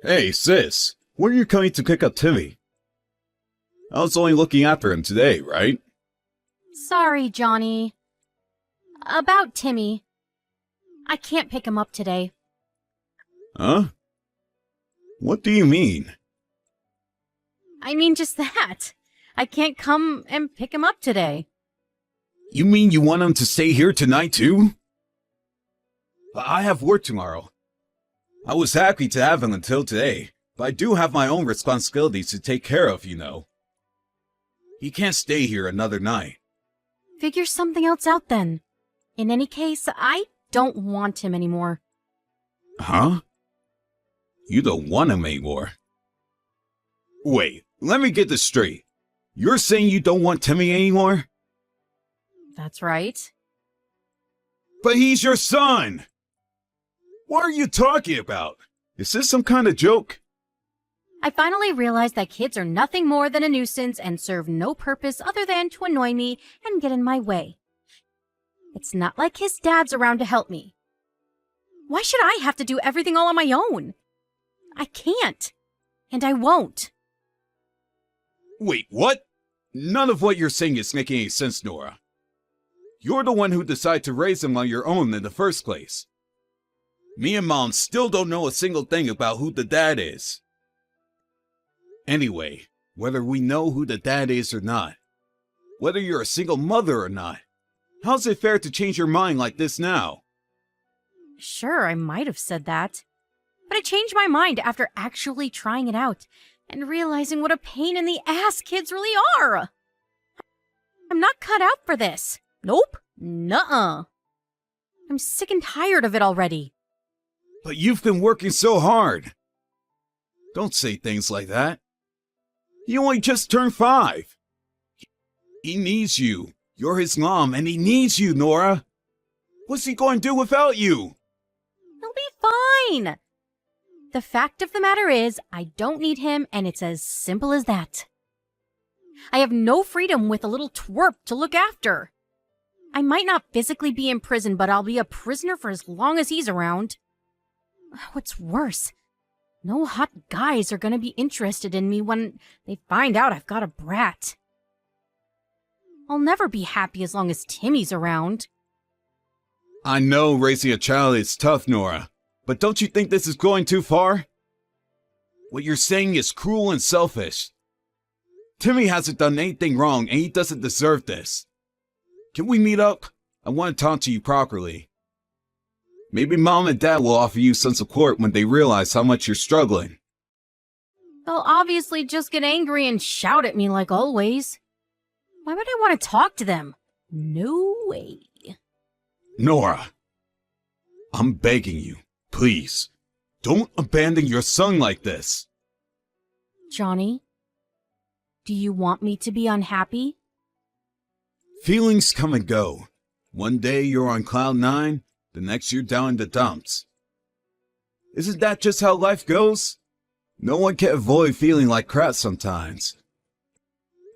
Hey, sis, when are you coming to pick up Timmy? I was only looking after him today, right? Sorry, Johnny. About Timmy. I can't pick him up today. Huh? What do you mean? I mean just that. I can't come and pick him up today. You mean you want him to stay here tonight too? I have work tomorrow. I was happy to have him until today, but I do have my own responsibilities to take care of, you know. He can't stay here another night. Figure something else out then. In any case, I don't want him anymore. Huh? You don't want him anymore? Wait, let me get this straight. You're saying you don't want Timmy anymore? That's right. But he's your son! What are you talking about? Is this some kind of joke? I finally realized that kids are nothing more than a nuisance and serve no purpose other than to annoy me and get in my way. It's not like his dad's around to help me. Why should I have to do everything all on my own? I can't. And I won't. Wait, what? None of what you're saying is making any sense, Nora. You're the one who decided to raise him on your own in the first place. Me and Mom still don't know a single thing about who the dad is. Anyway, whether we know who the dad is or not, whether you're a single mother or not, how's it fair to change your mind like this now? Sure, I might have said that. But I changed my mind after actually trying it out and realizing what a pain in the ass kids really are. I'm not cut out for this. Nope. Nuh-uh. I'm sick and tired of it already. But you've been working so hard. Don't say things like that. You only just turned 5. He needs you. You're his mom, and he needs you, Nora. What's he going to do without you? He'll be fine. The fact of the matter is, I don't need him, and it's as simple as that. I have no freedom with a little twerp to look after. I might not physically be in prison, but I'll be a prisoner for as long as he's around. What's worse, no hot guys are gonna be interested in me when they find out I've got a brat. I'll never be happy as long as Timmy's around. I know raising a child is tough, Nora, but don't you think this is going too far? What you're saying is cruel and selfish. Timmy hasn't done anything wrong, and he doesn't deserve this. Can we meet up? I want to talk to you properly. Maybe Mom and Dad will offer you some support when they realize how much you're struggling. They'll obviously just get angry and shout at me like always. Why would I want to talk to them? No way. Nora, I'm begging you, please, don't abandon your son like this. Johnny, do you want me to be unhappy? Feelings come and go. One day you're on cloud 9, the next you're down in the dumps. Isn't that just how life goes? No one can avoid feeling like crap sometimes.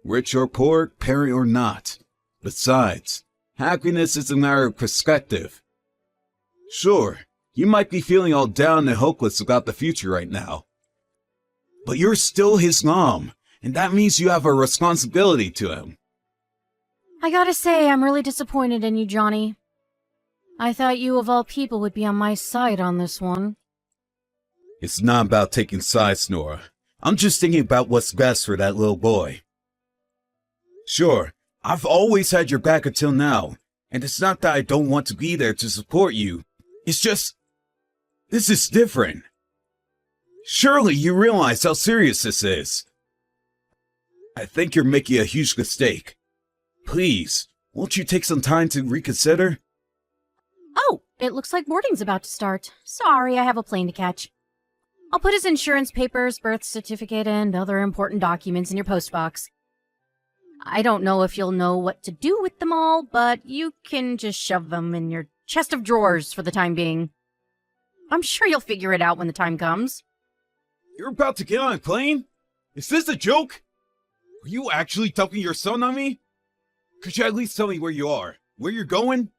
Rich or poor, parent or not. Besides, happiness is a matter of perspective. Sure, you might be feeling all down and hopeless about the future right now. But you're still his mom, and that means you have a responsibility to him. I gotta say, I'm really disappointed in you, Johnny. I thought you of all people would be on my side on this one. It's not about taking sides, Nora. I'm just thinking about what's best for that little boy. Sure, I've always had your back until now, and it's not that I don't want to be there to support you. It's just, this is different. Surely you realize how serious this is. I think you're making a huge mistake. Please, won't you take some time to reconsider? Oh, it looks like boarding's about to start. Sorry, I have a plane to catch. I'll put his insurance papers, birth certificate, and other important documents in your postbox. I don't know if you'll know what to do with them all, but you can just shove them in your chest of drawers for the time being. I'm sure you'll figure it out when the time comes. You're about to get on a plane? Is this a joke? Are you actually dumping your son on me? Could you at least tell me where you are? Where you're going?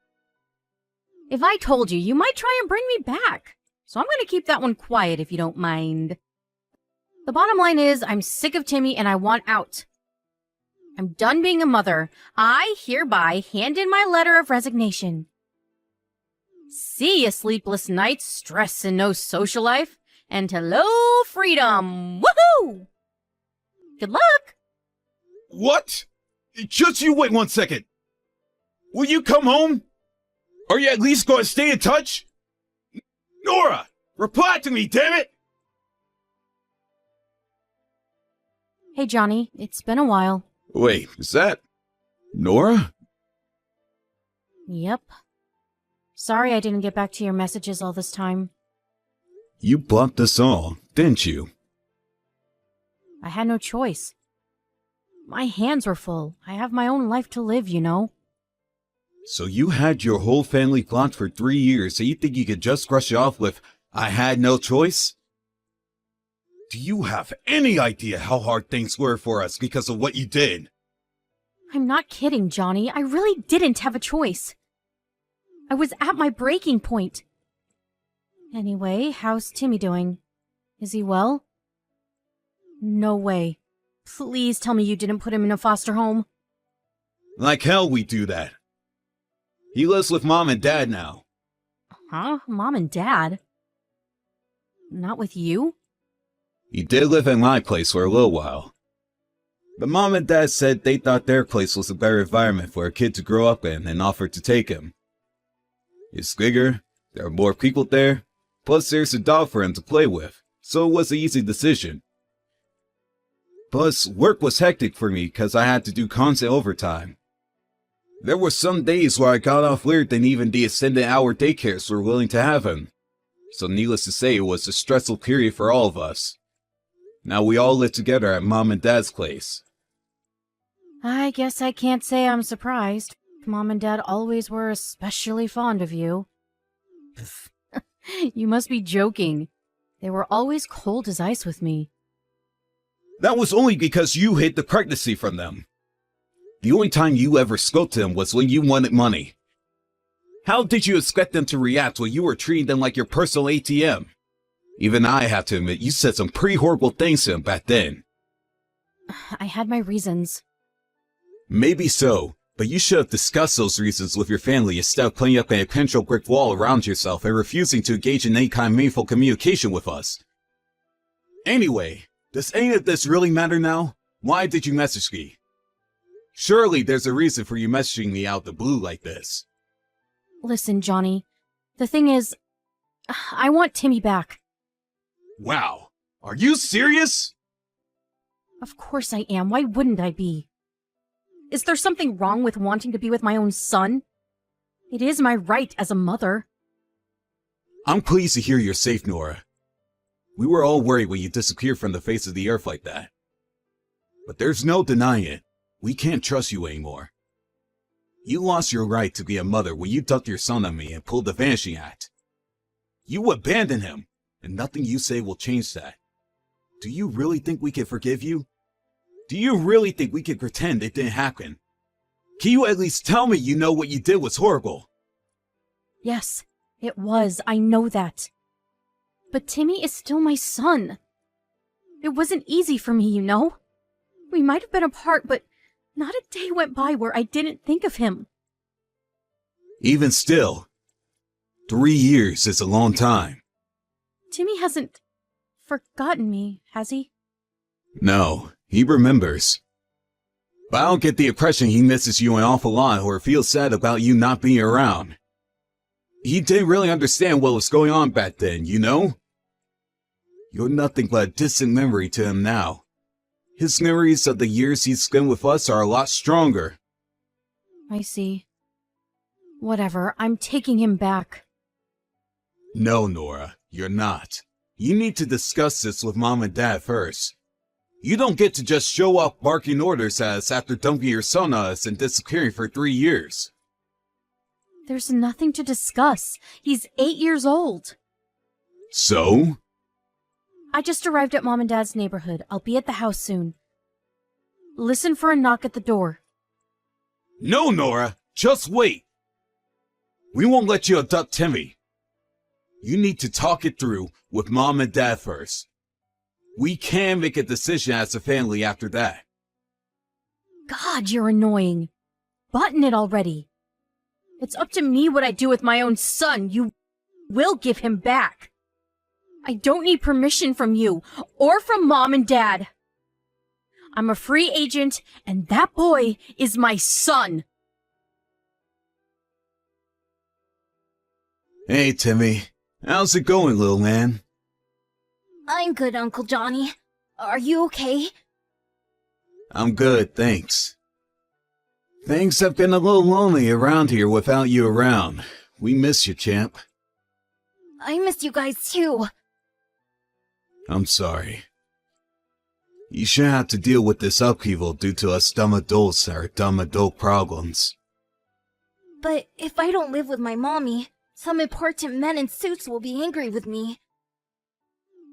If I told you, you might try and bring me back. So I'm going to keep that one quiet if you don't mind. The bottom line is I'm sick of Timmy and I want out. I'm done being a mother. I hereby hand in my letter of resignation. See ya, sleepless nights, stress and no social life, and hello, freedom! Woohoo! Good luck! What? Just you wait 1 second. Will you come home? Are you at least going to stay in touch? Nora, reply to me, damn it! Hey, Johnny, it's been a while. Wait, is that Nora? Yep. Sorry I didn't get back to your messages all this time. You blocked us all, didn't you? I had no choice. My hands were full. I have my own life to live, you know. So you had your whole family blocked for 3 years, so you think you could just brush it off with, I had no choice? Do you have any idea how hard things were for us because of what you did? I'm not kidding, Johnny. I really didn't have a choice. I was at my breaking point. Anyway, how's Timmy doing? Is he well? No way. Please tell me you didn't put him in a foster home. Like hell we do that. He lives with Mom and Dad now. Huh? Mom and Dad? Not with you? He did live in my place for a little while. But Mom and Dad said they thought their place was a better environment for a kid to grow up in and offered to take him. It's bigger, there are more people there, plus there's a dog for him to play with, so it was an easy decision. Plus, work was hectic for me because I had to do constant overtime. There were some days where I got off later than even the extended hour daycares were willing to have him. So needless to say, it was a stressful period for all of us. Now we all live together at Mom and Dad's place. I guess I can't say I'm surprised. Mom and Dad always were especially fond of you. You must be joking. They were always cold as ice with me. That was only because you hid the pregnancy from them. The only time you ever spoke to them was when you wanted money. How did you expect them to react when you were treating them like your personal ATM? Even I have to admit, you said some pretty horrible things to them back then. I had my reasons. Maybe so, but you should have discussed those reasons with your family instead of putting up a potential brick wall around yourself and refusing to engage in any kind of meaningful communication with us. Anyway, does any of this really matter now? Why did you message me? Surely there's a reason for you messaging me out the blue like this. Listen, Johnny. The thing is, I want Timmy back. Wow, are you serious? Of course I am. Why wouldn't I be? Is there something wrong with wanting to be with my own son? It is my right as a mother. I'm pleased to hear you're safe, Nora. We were all worried when you disappeared from the face of the earth like that. But there's no denying it. We can't trust you anymore. You lost your right to be a mother when you ducked your son on me and pulled the Vanishing Act. You abandoned him, and nothing you say will change that. Do you really think we can forgive you? Do you really think we can pretend it didn't happen? Can you at least tell me you know what you did was horrible? Yes, it was. I know that. But Timmy is still my son. It wasn't easy for me, you know. We might have been apart, but not a day went by where I didn't think of him. Even still, 3 years is a long time. Timmy hasn't forgotten me, has he? No, he remembers. But I don't get the impression he misses you an awful lot or feels sad about you not being around. He didn't really understand what was going on back then, you know? You're nothing but a distant memory to him now. His memories of the years he's spent with us are a lot stronger. I see. Whatever, I'm taking him back. No, Nora, you're not. You need to discuss this with Mom and Dad first. You don't get to just show up barking orders at us after dumping your son on us and disappearing for 3 years. There's nothing to discuss. He's 8 years old. So? I just arrived at Mom and Dad's neighborhood. I'll be at the house soon. Listen for a knock at the door. No, Nora, just wait. We won't let you abduct Timmy. You need to talk it through with Mom and Dad first. We can make a decision as a family after that. God, you're annoying. Button it already. It's up to me what I do with my own son. You will give him back. I don't need permission from you or from Mom and Dad. I'm a free agent, and that boy is my son. Hey, Timmy. How's it going, little man? I'm good, Uncle Johnny. Are you okay? I'm good, thanks. Things have been a little lonely around here without you around. We miss you, champ. I miss you guys too. I'm sorry. You shouldn't have to deal with this upheaval due to us dumb adults and our dumb adult problems. But if I don't live with my mommy, some important men in suits will be angry with me.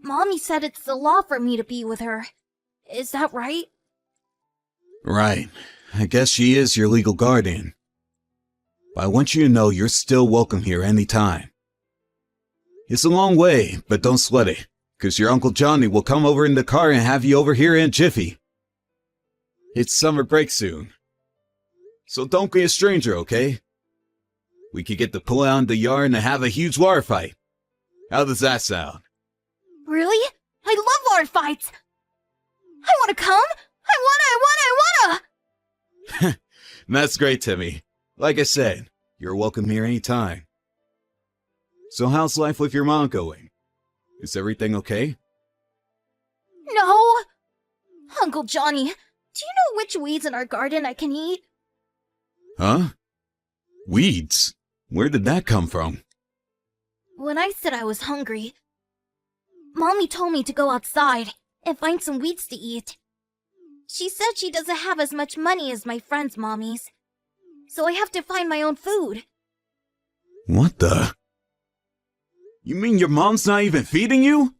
Mommy said it's the law for me to be with her. Is that right? Right. I guess she is your legal guardian. But I want you to know you're still welcome here anytime. It's a long way, but don't sweat it, 'cause your Uncle Johnny will come over in the car and have you over here in a jiffy. It's summer break soon. So don't be a stranger, okay? We could get to pull out in the yard and have a huge water fight. How does that sound? Really? I love water fights! I wanna come! I wanna! That's great, Timmy. Like I said, you're welcome here anytime. So how's life with your mom going? Is everything okay? No! Uncle Johnny, do you know which weeds in our garden I can eat? Huh? Weeds? Where did that come from? When I said I was hungry, Mommy told me to go outside and find some weeds to eat. She said she doesn't have as much money as my friends' mommies, so I have to find my own food. What the? You mean your mom's not even feeding you?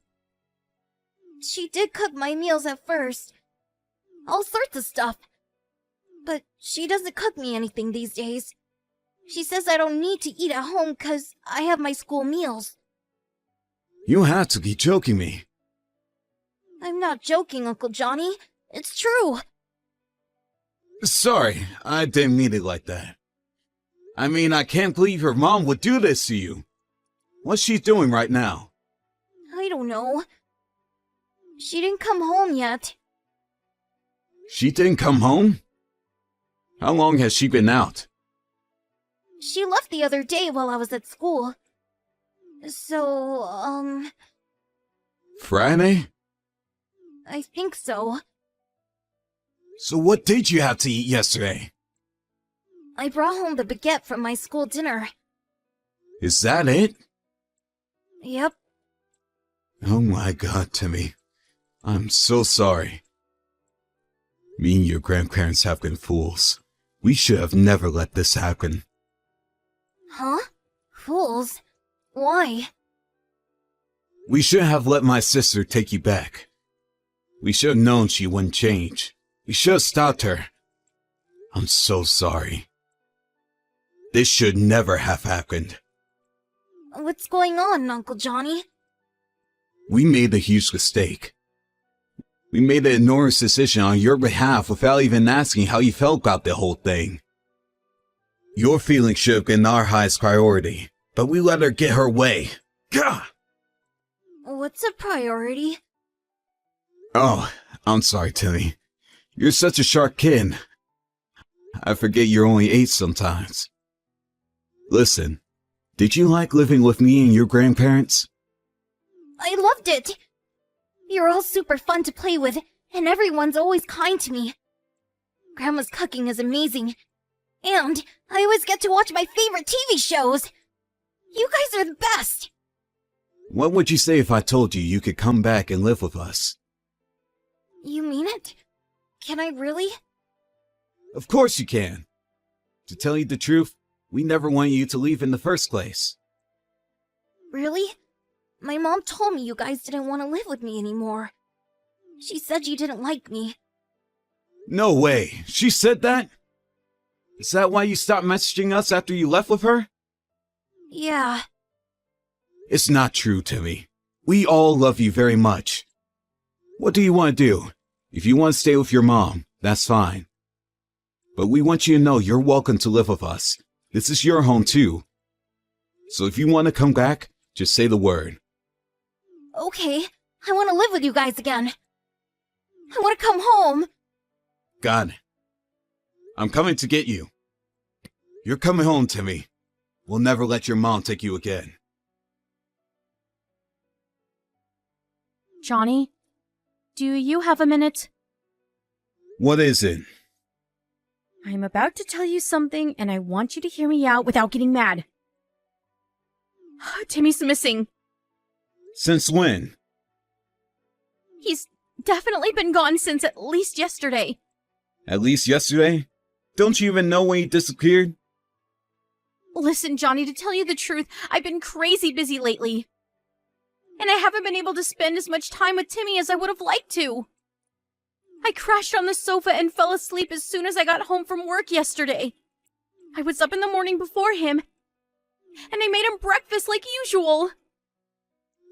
She did cook my meals at first. All sorts of stuff. But she doesn't cook me anything these days. She says I don't need to eat at home 'cause I have my school meals. You have to be joking me. I'm not joking, Uncle Johnny. It's true. Sorry, I didn't mean it like that. I mean, I can't believe your mom would do this to you. What's she doing right now? I don't know. She didn't come home yet. She didn't come home? How long has she been out? She left the other day while I was at school. So, Friday? I think so. So what did you have to eat yesterday? I brought home the baguette from my school dinner. Is that it? Yep. Oh my God, Timmy. I'm so sorry. Me and your grandparents have been fools. We should have never let this happen. Huh? Fools? Why? We should have let my sister take you back. We should have known she wouldn't change. We should have stopped her. I'm so sorry. This should never have happened. What's going on, Uncle Johnny? We made a huge mistake. We made an enormous decision on your behalf without even asking how you felt about the whole thing. Your feelings should have been our highest priority, but we let her get her way. Gah! What's a priority? Oh, I'm sorry, Timmy. You're such a sharp kid. I forget you're only 8 sometimes. Listen, did you like living with me and your grandparents? I loved it! You're all super fun to play with, and everyone's always kind to me. Grandma's cooking is amazing, and I always get to watch my favorite TV shows! You guys are the best! What would you say if I told you you could come back and live with us? You mean it? Can I really? Of course you can. To tell you the truth, we never wanted you to leave in the first place. Really? My mom told me you guys didn't want to live with me anymore. She said you didn't like me. No way. She said that? Is that why you stopped messaging us after you left with her? What do you want to do? If you want to stay with your mom, that's fine. But we want you to know you're welcome to live with us. This is your home too. So if you want to come back, just say the word. Okay, I want to live with you guys again. I want to come home. Got it. I'm coming to get you. You're coming home, Timmy. We'll never let your mom take you again. Johnny, do you have a minute? What is it? I'm about to tell you something, and I want you to hear me out without getting mad. Timmy's missing. Since when? He's definitely been gone since at least yesterday. At least yesterday? Don't you even know when he disappeared? Listen, Johnny, to tell you the truth, I've been crazy busy lately. And I haven't been able to spend as much time with Timmy as I would have liked to. I crashed on the sofa and fell asleep as soon as I got home from work yesterday. I was up in the morning before him, and I made him breakfast like usual.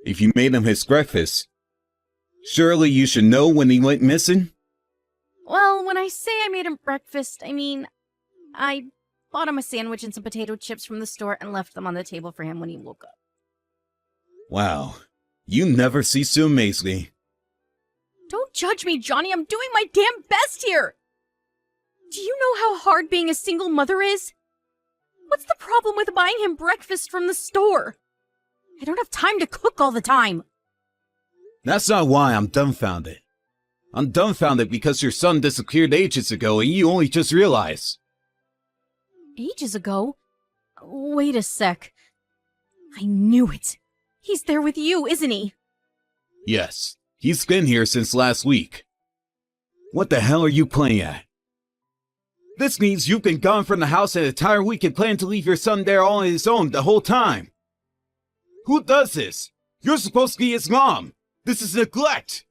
If you made him his breakfast, surely you should know when he went missing? Well, when I say I made him breakfast, I mean, I bought him a sandwich and some potato chips from the store and left them on the table for him when he woke up. Wow, you never cease to amaze me. Don't judge me, Johnny. I'm doing my damn best here. Do you know how hard being a single mother is? What's the problem with buying him breakfast from the store? I don't have time to cook all the time. That's not why I'm dumbfounded. I'm dumbfounded because your son disappeared ages ago and you only just realized. Ages ago? Wait a sec. I knew it. He's there with you, isn't he? Yes, he's been here since last week. What the hell are you playing at? This means you've been gone from the house an entire week and plan to leave your son there all on his own the whole time. Who does this? You're supposed to be his mom. This is neglect.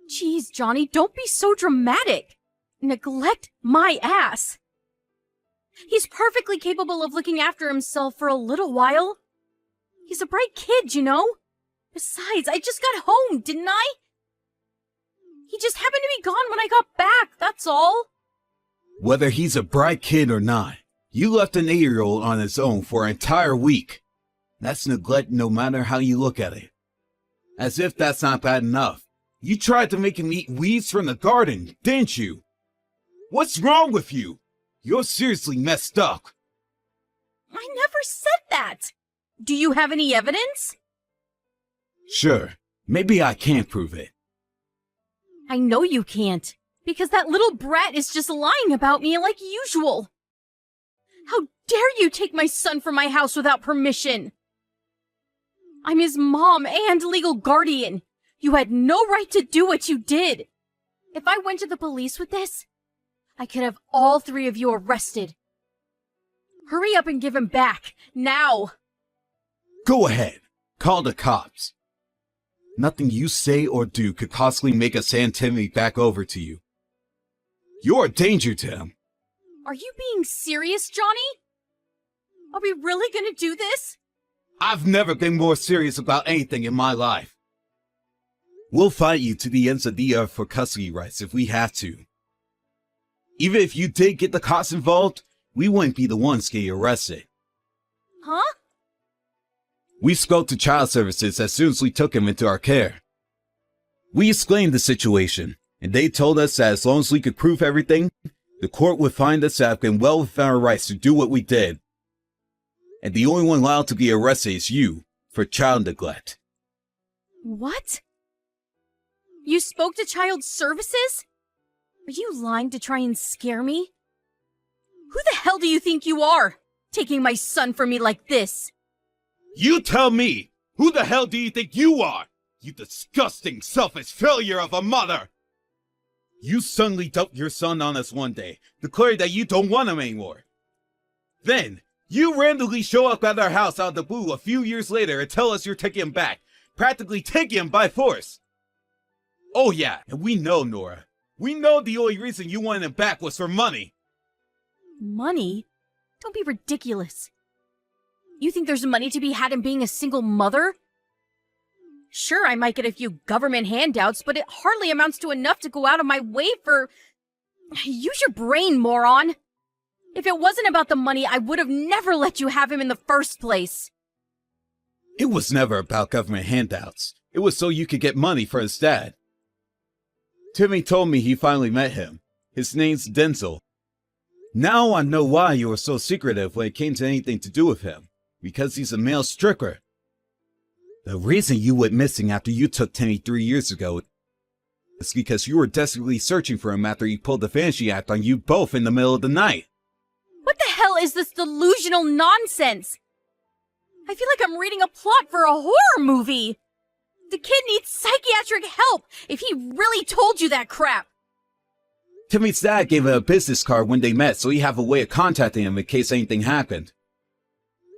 Jeez, Johnny, don't be so dramatic. Neglect my ass. He's perfectly capable of looking after himself for a little while. He's a bright kid, you know? Besides, I just got home, didn't I? He just happened to be gone when I got back, that's all. Whether he's a bright kid or not, you left an 8-year-old on his own for an entire week. That's neglect no matter how you look at it. As if that's not bad enough. You tried to make him eat weeds from the garden, didn't you? What's wrong with you? You're seriously messed up. I never said that. Do you have any evidence? Sure, maybe I can't prove it. I know you can't, because that little brat is just lying about me like usual. How dare you take my son from my house without permission? I'm his mom and legal guardian. You had no right to do what you did. If I went to the police with this, I could have all 3 of you arrested. Hurry up and give him back, now! Go ahead, call the cops. Nothing you say or do could possibly make us hand Timmy back over to you. You're a danger to him. Are you being serious, Johnny? Are we really gonna do this? I've never been more serious about anything in my life. We'll fight you to the ends of the earth for custody rights if we have to. Even if you did get the cops involved, we wouldn't be the ones getting arrested. Huh? We spoke to child services as soon as we took him into our care. We explained the situation, and they told us that as long as we could prove everything, the court would find us to have been well within our rights to do what we did. And the only one allowed to be arrested is you, for child neglect. What? You spoke to child services? Are you lying to try and scare me? Who the hell do you think you are, taking my son from me like this? You tell me! Who the hell do you think you are? You disgusting, selfish failure of a mother! You suddenly dumped your son on us one day, declaring that you don't want him anymore. Then, you randomly show up at our house out of the blue a few years later and tell us you're taking him back, practically taking him by force. Oh yeah, and we know, Nora. We know the only reason you wanted him back was for money. Money? Don't be ridiculous. You think there's money to be had in being a single mother? Sure, I might get a few government handouts, but it hardly amounts to enough to go out of my way for... Use your brain, moron! If it wasn't about the money, I would have never let you have him in the first place. It was never about government handouts. It was so you could get money for his dad. Timmy told me he finally met him. His name's Denzel. Now I know why you were so secretive when it came to anything to do with him. Because he's a male stricker. The reason you went missing after you took Timmy 3 years ago is because you were desperately searching for him after he pulled the fantasy act on you both in the middle of the night. What the hell is this delusional nonsense? I feel like I'm reading a plot for a horror movie. The kid needs psychiatric help if he really told you that crap. Timmy's dad gave him a business card when they met so he'd have a way of contacting him in case anything happened.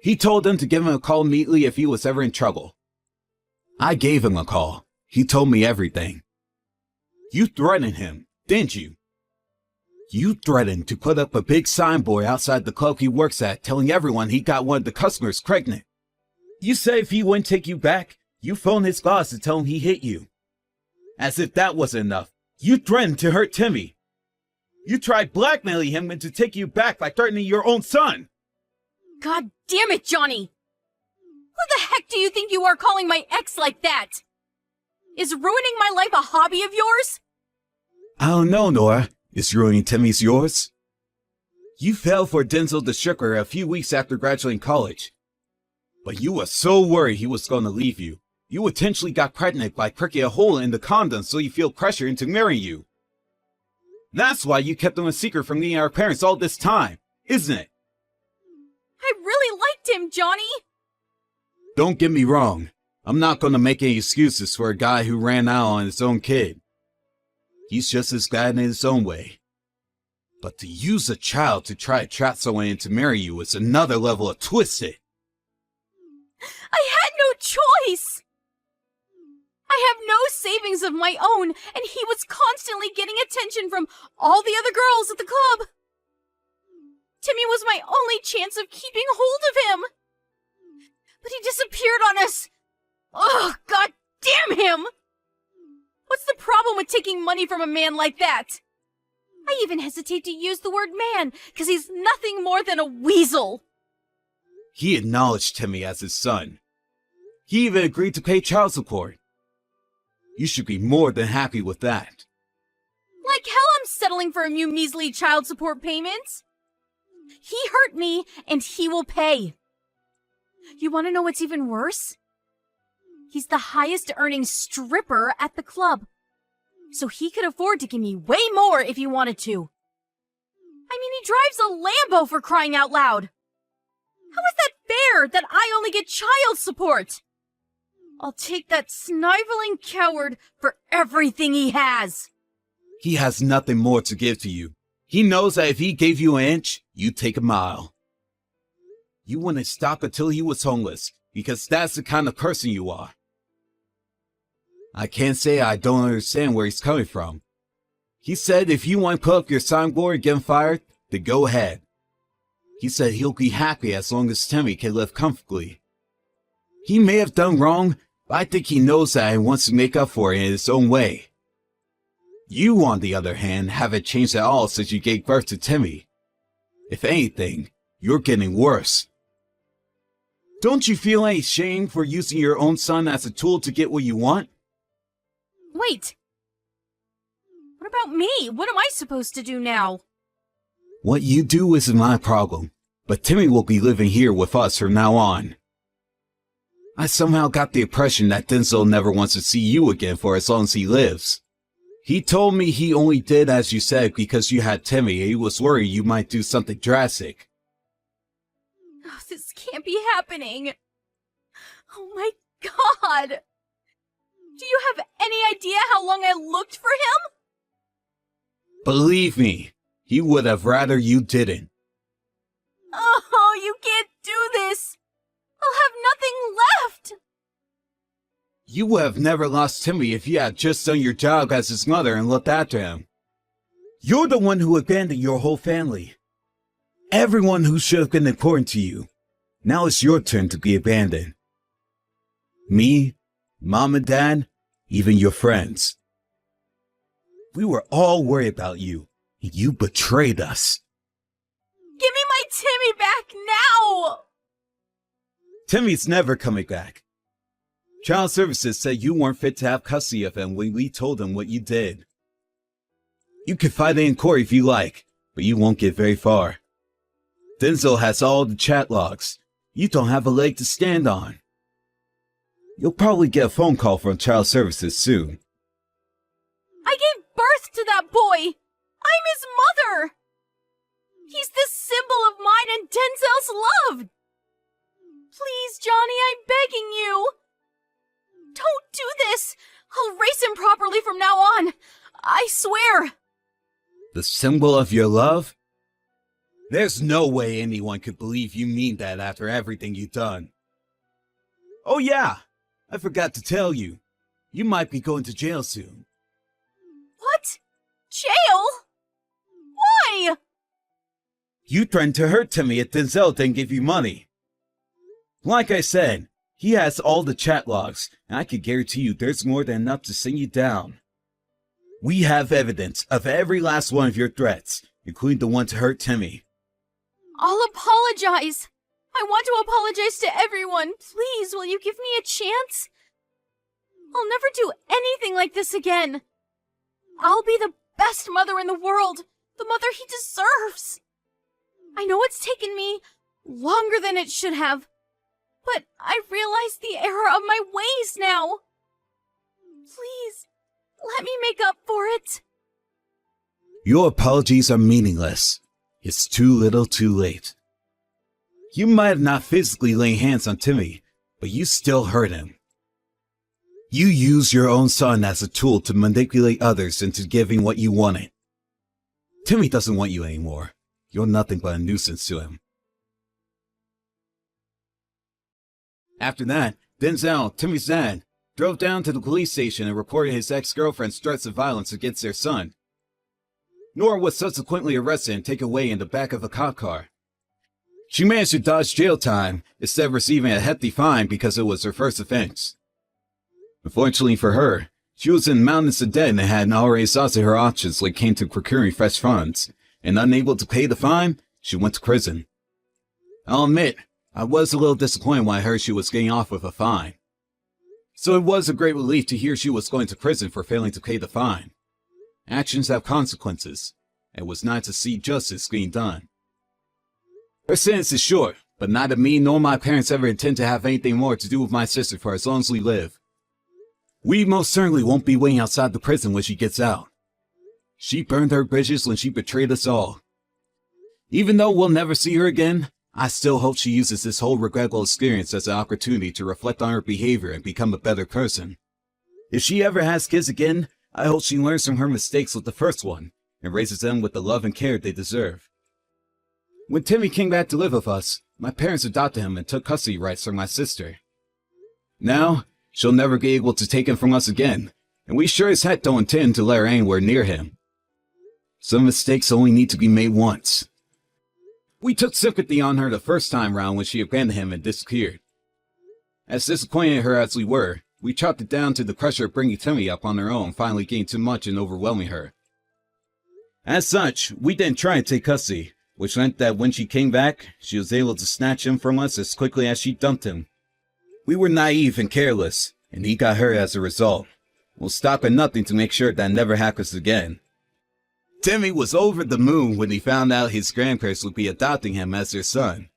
He told him to give him a call immediately if he was ever in trouble. I gave him a call. He told me everything. You threatened him, didn't you? You threatened to put up a big signboard outside the club he works at telling everyone he got one of the customers pregnant. You said if he wouldn't take you back, you phoned his boss to tell him he hit you. As if that wasn't enough, you threatened to hurt Timmy. You tried blackmailing him into taking you back by threatening your own son. God damn it, Johnny! Who the heck do you think you are calling my ex like that? Is ruining my life a hobby of yours? I don't know, Nora. Is ruining Timmy's yours? You fell for Denzel the Stricker a few weeks after graduating college. But you were so worried he was going to leave you. You intentionally got pregnant by pricking a hole in the condom so you feel pressure into marrying you. That's why you kept him a secret from me and our parents all this time, isn't it? I really liked him, Johnny! Don't get me wrong. I'm not going to make any excuses for a guy who ran out on his own kid. He's just as bad in his own way. But to use a child to try to trap someone into marry you is another level of twisted. I had no choice! I have no savings of my own, and he was constantly getting attention from all the other girls at the club. Timmy was my only chance of keeping hold of him. But he disappeared on us. Ugh, God damn him! What's the problem with taking money from a man like that? I even hesitate to use the word man, because he's nothing more than a weasel. He acknowledged Timmy as his son. He even agreed to pay child support. You should be more than happy with that. Like hell I'm settling for a few measly child support payments. He hurt me, and he will pay. You want to know what's even worse? He's the highest earning stripper at the club. So he could afford to give me way more if he wanted to. I mean, he drives a Lambo for crying out loud. How is that fair that I only get child support? I'll take that sniveling coward for everything he has. He has nothing more to give to you. He knows that if he gave you an inch, you'd take a mile. You wouldn't stop until he was homeless, because that's the kind of person you are. I can't say I don't understand where he's coming from. He said if you want to put up your signboard and get him fired, then go ahead. He said he'll be happy as long as Timmy can live comfortably. He may have done wrong, but I think he knows that and wants to make up for it in his own way. You, on the other hand, haven't changed at all since you gave birth to Timmy. If anything, you're getting worse. Don't you feel any shame for using your own son as a tool to get what you want? Wait. What about me? What am I supposed to do now? What you do isn't my problem, but Timmy will be living here with us from now on. I somehow got the impression that Denzel never wants to see you again for as long as he lives. He told me he only did as you said because you had Timmy and he was worried you might do something drastic. Oh, this can't be happening. Oh my God. Do you have any idea how long I looked for him? Believe me, he would have rather you didn't. Oh, you can't do this. I'll have nothing left. You would have never lost Timmy if you had just done your job as his mother and looked after him. You're the one who abandoned your whole family. Everyone who should have been important to you. Now it's your turn to be abandoned. Me, Mom and Dad, even your friends. We were all worried about you, and you betrayed us. Give me my Timmy back now! Timmy's never coming back. Child Services said you weren't fit to have custody of him when we told them what you did. You can fight it in court if you like, but you won't get very far. Denzel has all the chat logs. You don't have a leg to stand on. You'll probably get a phone call from Child Services soon. I gave birth to that boy! I'm his mother! He's the symbol of mine and Denzel's love! Please, Johnny, I'm begging you! Don't do this! I'll raise him properly from now on! I swear! The symbol of your love? There's no way anyone could believe you mean that after everything you've done. Oh yeah, I forgot to tell you. You might be going to jail soon. What? Jail? Why? You threatened to hurt Timmy if Denzel didn't give you money. Like I said, he has all the chat logs, and I can guarantee you there's more than enough to send you down. We have evidence of every last one of your threats, including the one to hurt Timmy. I'll apologize. I want to apologize to everyone. Please, will you give me a chance? I'll never do anything like this again. I'll be the best mother in the world, the mother he deserves. I know it's taken me longer than it should have, but I realize the error of my ways now. Please, let me make up for it. Your apologies are meaningless. It's too little too late. You might have not physically laid hands on Timmy, but you still hurt him. You used your own son as a tool to manipulate others into giving what you wanted. Timmy doesn't want you anymore. You're nothing but a nuisance to him. After that, Denzel, Timmy's dad, drove down to the police station and reported his ex-girlfriend's threats of violence against their son. Nora was subsequently arrested and taken away in the back of a cop car. She managed to dodge jail time instead of receiving a hefty fine because it was her first offense. Unfortunately for her, she was in mountains of debt and had already exhausted her options when it came to procuring fresh funds, and unable to pay the fine, she went to prison. I'll admit, I was a little disappointed when I heard she was getting off with a fine. So it was a great relief to hear she was going to prison for failing to pay the fine. Actions have consequences, and it was nice to see justice being done. Her sentence is short, but neither me nor my parents ever intend to have anything more to do with my sister for as long as we live. We most certainly won't be waiting outside the prison when she gets out. She burned her bridges when she betrayed us all. Even though we'll never see her again, I still hope she uses this whole regrettable experience as an opportunity to reflect on her behavior and become a better person. If she ever has kids again, I hope she learns from her mistakes with the first one and raises them with the love and care they deserve. When Timmy came back to live with us, my parents adopted him and took custody rights from my sister. Now, she'll never be able to take him from us again, and we sure as heck don't intend to let her anywhere near him. Some mistakes only need to be made once. We took sympathy on her the first time round when she abandoned him and disappeared. As disappointed her as we were, we chalked it down to the pressure of bringing Timmy up on her own finally getting too much and overwhelming her. As such, we didn't try and take custody, which meant that when she came back, she was able to snatch him from us as quickly as she dumped him. We were naive and careless, and he got hurt as a result. We'll stop at nothing to make sure that never happens again. Timmy was over the moon when he found out his grandparents would be adopting him as their son.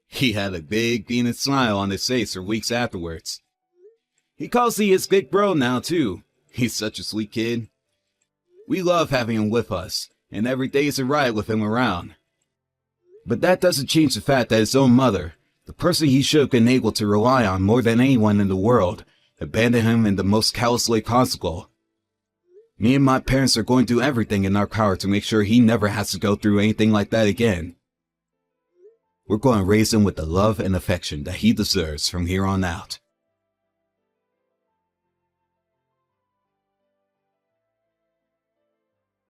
He had a big beaming smile on his face for weeks afterwards. He calls me his big bro now too. He's such a sweet kid. We love having him with us, and every day is a riot with him around. But that doesn't change the fact that his own mother, the person he should have been able to rely on more than anyone in the world, abandoned him in the most callous way possible. Me and my parents are going to do everything in our power to make sure he never has to go through anything like that again. We're going to raise him with the love and affection that he deserves from here on out.